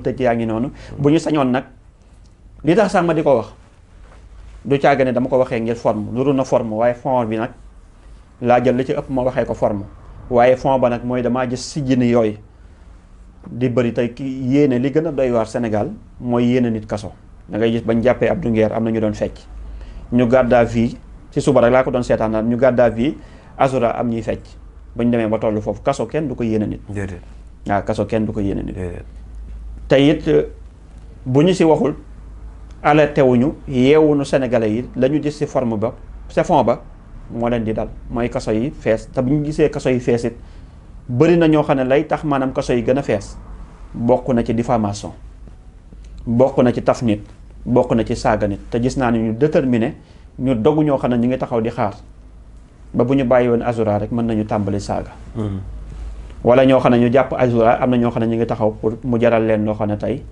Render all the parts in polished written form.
tëj yaa ngi noonu bu ñu sañoon nag li tax sax ma di ko wax du caaga ne dama ko waxee ngir forme nuru na forme waaye fond bi nag laa jël li ci ëpp ma waxee ko forme waaye fond ba nag mooy damaa gis si jini yooyu di bëri tey ki yéene li gën a doy waar Sénégal mooy yéene nit kaso da ngay gis bañ jàppee Abdou Nguer am na ñu doon fecc ñu garde à vue ci suba rek laa ko doon seetaan naan ñu garde à vue Azura am ñuy fecc bañ demee ba tollu foofu kaso kenn du ko yéene nit waaw kaso kenn du ko yéene nit te it bu ñu si waxul alerté wuñu yeewuñu sénégalais yi la ñu gis si forme ba sa fond ba moo leen di dal mooy kaso yi fees te bu ñu gisee kaso yi fees it bëri na ñoo xam ne lay tax maanaam kaso yi gën a fees bokk na ci diffamation bokk na ci taf nit bokk na ci saaga nit te gis naa ne ñu déterminé ñu dogu ñoo xam ne ñu ngi taxaw di xaar ba bu ñu bàyyi woon Azura rek mën nañu tàmbali saaga wala ñoo xam ne ñu jàpp Azura am na ñoo xam ne ñu ngi taxaw pour mu jaral leen loo xam ne tey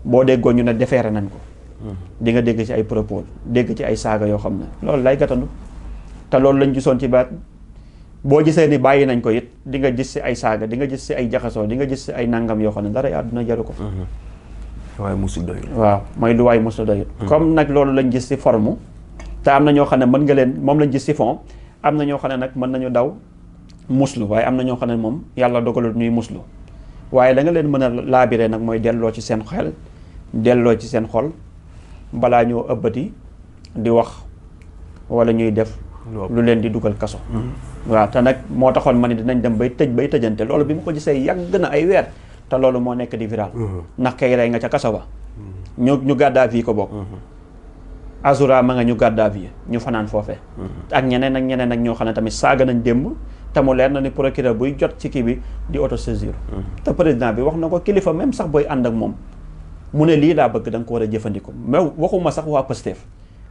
boo déggoo ñu ne defeere nañ ko di nga dégg ci ay propos dégg ci ay saaga yoo xam ne loolu lay gatandu te loolu lañ gisoon ci baat boo gisee ni bàyyi nañ ko it di nga gis si ay saaga di nga gis si ay jaxasoo di nga gis si ay nangam yoo xam ne dara àdduna jaru ko waaye musul doyul waaw mooy lu waay musul doyul comme nag loolu lañ gis si forme te am na ñoo xam ne mën nga leen moom lañ gis si fond am na ñoo xam ne nag mën nañu daw muslu waaye am na ñoo xam ne moom yàlla dogalul ñuy muslu waaye da nga leen mën a laabiree nag mooy delloo ci seen xel delloo ci seen xol balaa ñoo ëbbati di wax wala ñuy def lu leen di dugal kaso waaw te nag moo taxoon ma ni dinañ dem bay tëjante loolu bi mu ko gisee yàgg na ay weer te loolu moo nekk di viral ndax kay rey nga ca kaso ba ñu garde à vue ko bokk Azura ma nga ñu garde à vue ñu fanaan foofee ak ñeneen ak ñoo xam ne tamit saaga nañ démb te mu leer na ni procureur buy jot ci kii bi di autosaisir te président bi wax na ko kilifa même sax booy ànd ak moom mu ne lii laa bëgg da nga ko war a jëfandikoo mais waxuma sax waa Pastef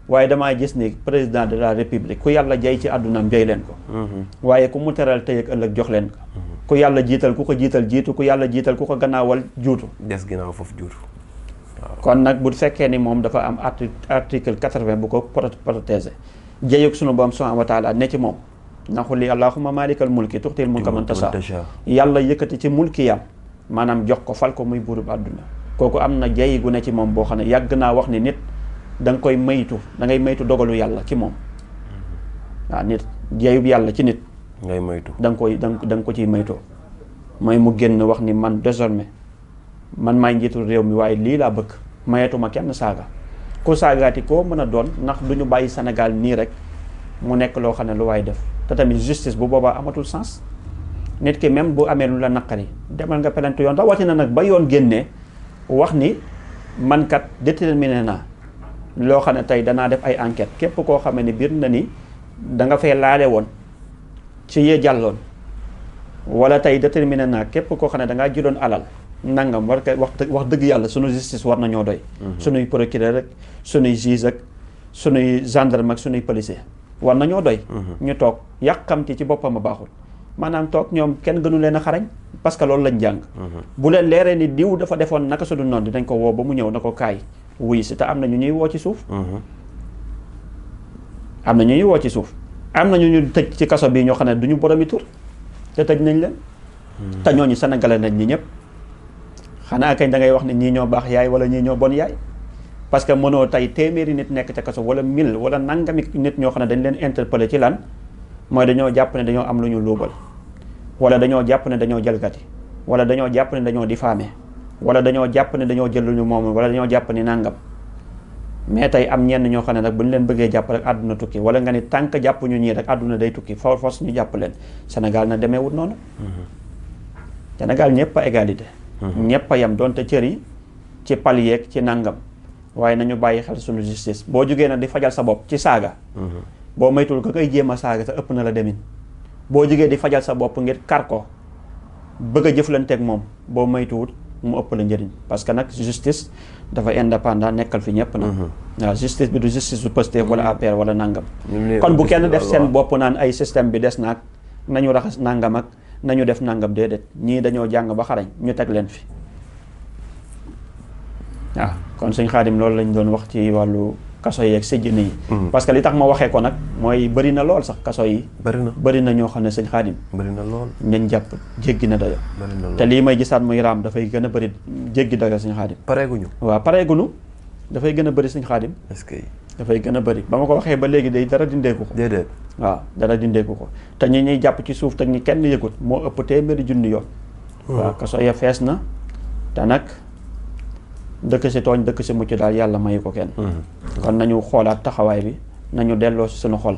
waaye damaa gis ni président de la république ku yàlla jay ci àddunaam jay leen ko waaye ku mu teral tey ak ëllëg jox leen ko ku yàlla jiital ku ko jiital jiitu ku yàlla jiital ku ko gannaawal juutu des ginnaaw foofu juutu kon nag bu fekkee ni moom dafa am article 80 bu ko protégé jayug sunu borom subhanahu wa taala ne ci moom naxu li allahumma malikal mulki tuxtil mulka man tasha yàlla yëkkati ci mulki yam maanaam jox ko fal ko muy buurub àdduna kooku am na jay gu ne ci moom boo xam ne yàgg naa wax ni nit da nga koy maytu da ngay maytu dogalu yàlla ci moom waaw nit jayub yàlla ci nit ngay maytu da nga ko ciy maytoo mooy mu génn wax ni man désormais man maay njiitul réew mi waaye lii laa bëgg mayetuma kenn saaga ku saagaati koo mën a doon ndax du ñu bàyyi Sénégal nii rek mu nekk loo xam ne lu waay def te tamit justice bu boobaa amatul sens nit ki même bu amee lu la naqari demal nga pelante yoon rawatina nag ba yoon génnee wax ni man kat déterminé naa loo xam ne tey danaa def ay enquête képp koo xam ne biir na ni da nga fay laale woon ci yee jàlloon wala tey déterminé naa képp koo xam ne da ngaa jëloon alal nangam war ko wax dëgg yàlla sunu justice war nañoo doy sunuy procureur rek sunuy juge ak sunuy gendarme ak sunuy policier war nañoo doy ñu toog yàqamti ci boppam a baaxul maanaam toog ñoom kenn gënu leen a xarañ parce que loolu lañ jàng bu leen leeree ni diw dafa defoon naka su dul noonu dinañ ko woo ba mu ñëw na ko kaay wuy si te am na ñu ñuy woo ci suuf am na ñu ñuy woo ci suuf am na ñu tëj ci kaso bi ñoo xam ne du ñu boromi tur te tëj nañ leen te ñooñu sénégalais nañ ñi ñëpp xanaa kañ da ngay wax ne ñii ñoo baax yaay wala ñii ñoo bon yaay parce que mënoo tey téeméeri nit nekk ca kaso wala 1000 wala nangami nit ñoo xam ne dañ leen interpellé ci lan mooy dañoo jàpp ne dañoo am lu ñu luubal wala dañoo jàpp ne dañoo jalgati wala dañoo jàpp ne dañoo diffamé wala dañoo jàpp ne dañoo jël lu ñu moom wala dañoo jàpp ni nangam mais tey am ñenn ñoo xam ne nag bu ñu leen bëggee jàpp rek àdduna tukki wala nga ni tànk jàpp ñu ñii rek àdduna day tukki force ñu jàpp leen Sénégal na demeewut noonu Sénégal ñëpp a égalité ñëpp a yem doonte cër yi ci pal yeeg ci nangam waaye nañu bàyyi xel suñu justice boo jógee nag di fajal sa bopp ci saaga boo maytul ko koy jéem a saaga sa ëpp na la demin boo jógee di fajal sa bopp ngir kar ko bëgg a jëflanteeg moom boo maytuwut mu ëpp la njëriñ parce que nag justice dafa indépendant nekkal fi ñëpp nag waaw justice bi du justice du Pastef wala APR wala nangam kon bu kenn def seen bopp naan ay système bi des naag nañu raxas nangam ak nañu def nangam déedéet ñii dañoo jàng ba xarañ ñu teg leen fi waaw kon sëñ Xaadim loolu lañ doon wax ci wàllu kaso yi ak sëjjën yi parce que li tax ma waxee ko nag mooy bëri na lool sax kaso yi bëri na ñoo xam ne sëñ Xaadim bëri na lool ñañ jàpp jéggi na dayo te lii may gisaat muy raam dafay gën a bëri jéggi dayo sëñ Xaadim pareeguñu waaw pareeguñu dafay gën a bëri sëñ Xaadim est-ce que dafay gën a bëri ba ma ko waxee ba léegi day dara dindeeku ko déedéet waaw dara dindeeku ko te ñi ñuy jàpp ci suuf te ñi kenn yëgut moo ëpp téeméeri junni yoon waaw kaso ya fees na te nag dëkk si tooñ dëkk si mucc daal yàlla mayu ko kenn kon nañu xoolaat taxawaay bi nañu delloo si suñu xol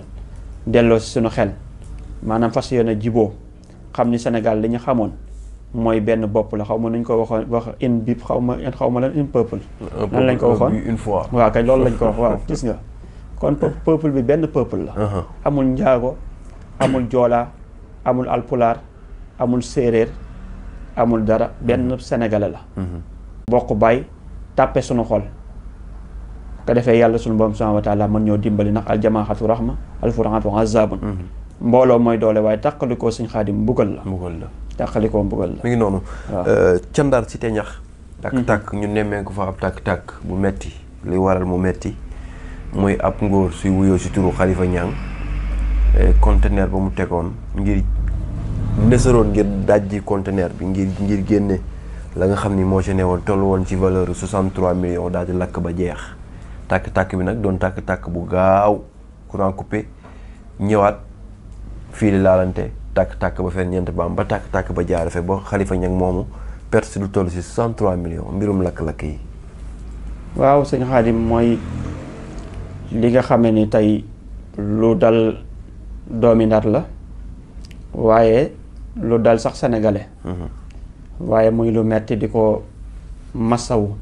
delloo si suñu xel maanaam fas yéene jiboo xam ni Sénégal li ñu xamoon mooy benn bopp la xaw ma nuñ ko waxoon wax une bip xaw ma lan une peuple nan lañ ko waxoon une fois waaw kay loolu lañ ko wax waaw gis nga kon peuple bi benn peuple la amul njaago amul joolaa amul alpulaar amul séeréer amul dara benn sénégalais la bokk bàyyi tàppe suñu xol ko defee yàlla suñu borom subhanahu wa taala mën ñoo dimbali ndax aljamaaxatu rahma alfurqatu azabun mbooloo mooy doole waaye tàqalikoo sëñ Xaadim mbugal la tàqalikoo mbugal la mi ngi noonu ca Ndar Cité Ñax tàkk-tàkk ñu nemmee ko fa ab tàkk-tàkk bu metti li waral mu metti muy ab ngóor suy wuyoo si turu Xalifa Ñang conteneur ba mu tegoon ngir nësaroon ngir dajji conteneur bi ngir génne la nga xam ni moo ci ne woon toll woon ci valeur 63 millions daal di lakk ba jeex tàkk-tàkk bi nag doon tàkk-tàkk bu gaaw courant coupé ñëwaat fii li laalante tàkk-tàkk ba fenn ñeent ba am ba tàkk-tàkk ba jaare fe ba Xalifa Ñang moomu perte si lu toll si 63 millions mbirum lakk-lakk yi waaw sëñ Xaadim mooy li nga xamee ni tey lu dal doomi Ndar la waaye lu dal sax sénégalais waaye muy lu metti di ko masawu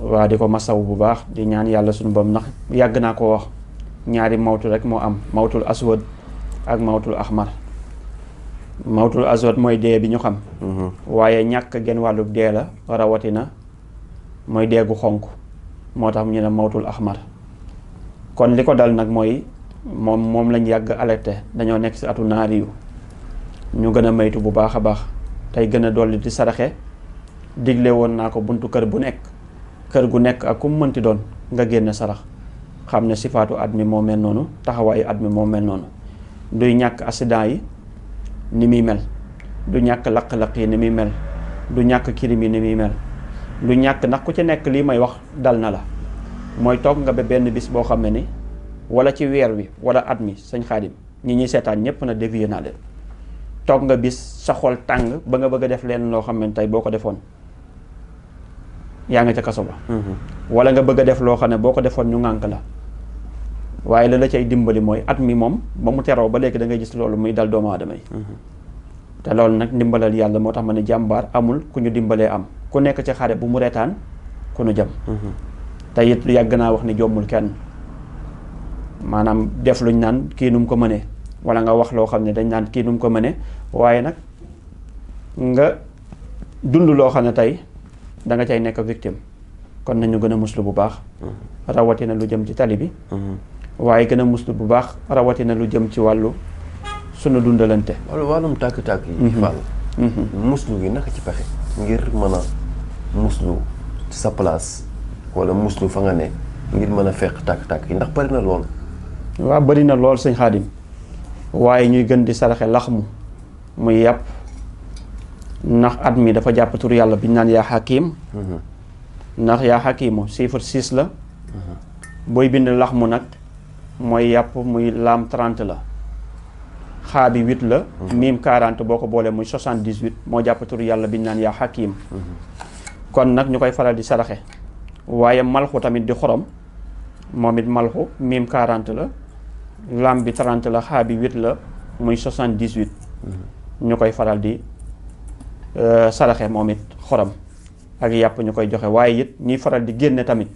waa di ko masawu bu baax di ñaan yàlla suñu boom ndax yàgg naa ko wax ñaari mawtu rek moo am mawtul aswad ak mawtul ahmar mawtul aswad mooy dee bi ñu xam waaye ñàkk genn wàllub dee la rawatina mooy dee gu xonk moo tax ñu ne mawtul ahmar kon li ko dal nag mooy moom lañ yàgg alerté dañoo nekk ci atu naari yu ñu gën a maytu bu baax a baax tey gën a dolli di saraxe digle woon naa ko buntu kër bu nekk kër gu nekk ak ku mu mënti doon nga génne sarax xam ne sifaatu at mi moo mel noonu taxawaayu at mi moo mel noonu duy ñàkk accident yi ni muy mel du ñàkk laq-laq yi ni muy mel du ñàkk kirim yi ni muy mel du ñàkk ndax ku ci nekk lii may wax dal na la mooy toog nga ba benn bis boo xam ne ni wala ci weer wi wala at mi sëñ Xaadim ñi ñuy seetaan ñépp na dévier naa leen toog nga bis sa xol tàng ba nga bëgg a def leen loo xam ne tey boo ko defoon yaa nga ca kaso ba wala nga bëgg a def loo xam ne boo ko defoon ñu ŋànk la waaye la cay dimbali mooy at mi moom ba mu teroo ba léegi da ngay gis loolu muy dal doomu aadama yi te loolu nag ndimbalal yàlla moo tax ma ne jàmbaar amul ku ñu dimbalee am ku nekk ci xare bu mu reetaan ku nu jëm te it yàgg naa wax ni jommul kenn maanaam def luñ naan kii nu mu ko mënee wala nga wax loo xam ne dañ naan kii nu mu ko mënee waaye nag nga dund loo xam ne tey da nga cay nekk victime kon nañu gën a muslu bu baax rawatina lu jëm ci tali bi waaye gën a muslu bu baax rawatina lu jëm ci wàllu sunu dundalante wàllum tàkk-tàkk yi Fall muslu gi naka ci pexe ngir mën a muslu ci sa place wala muslu fa nga ne ngir mën a fekk tàkk-tàkk yi ndax bari na lool waaw bari na lool sëñ Xaadim waaye ñuy gën di saraxe laxmu muy yàpp ndax at mi dafa jàpp tur yàlla bi ñu naan yaa xakiim ndax yaa xakiimu chiffre 6 la booy bind laxmu nag mooy yàpp muy laam 30 la xaa bi 8 la miim 40 boo ko boolee muy 78 moo jàpp tur yàlla bi ñu naan yaa xakiim kon nag ñu koy faral di saraxe waaye malxu tamit di xorom moom it malxu miim 40 la lam bi 30 la xaa bi 8 la muy 78 ñu koy faral di saraxe moom it xorom ak yàpp ñu koy joxe waaye it ñuy faral di génne tamit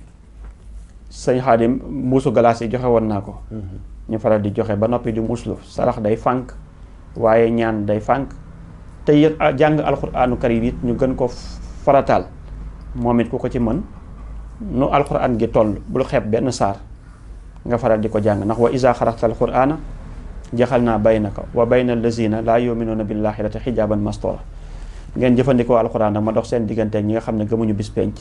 sëñ Xaadim mbuusu galaas yi joxe woon naa ko ñu faral di joxe ba noppi di muslu sarax day fànk waaye ñaan day fànk te it jàng alxuraanu karim it ñu gën ko farataal moom it ku ko ci mën nu alxuraan gi toll bul xeeb benn saar nga faral di ko jàng ndax wa iza xaraxta alxuraana jaxal naa baynaka wa bayna allazina laa yuminuuna billaahi la te xijaaban mastora ngeen jëfandikoo alxuraan nag ma dox seen digganteeg ñi nga xam ne gëmuñu bis penc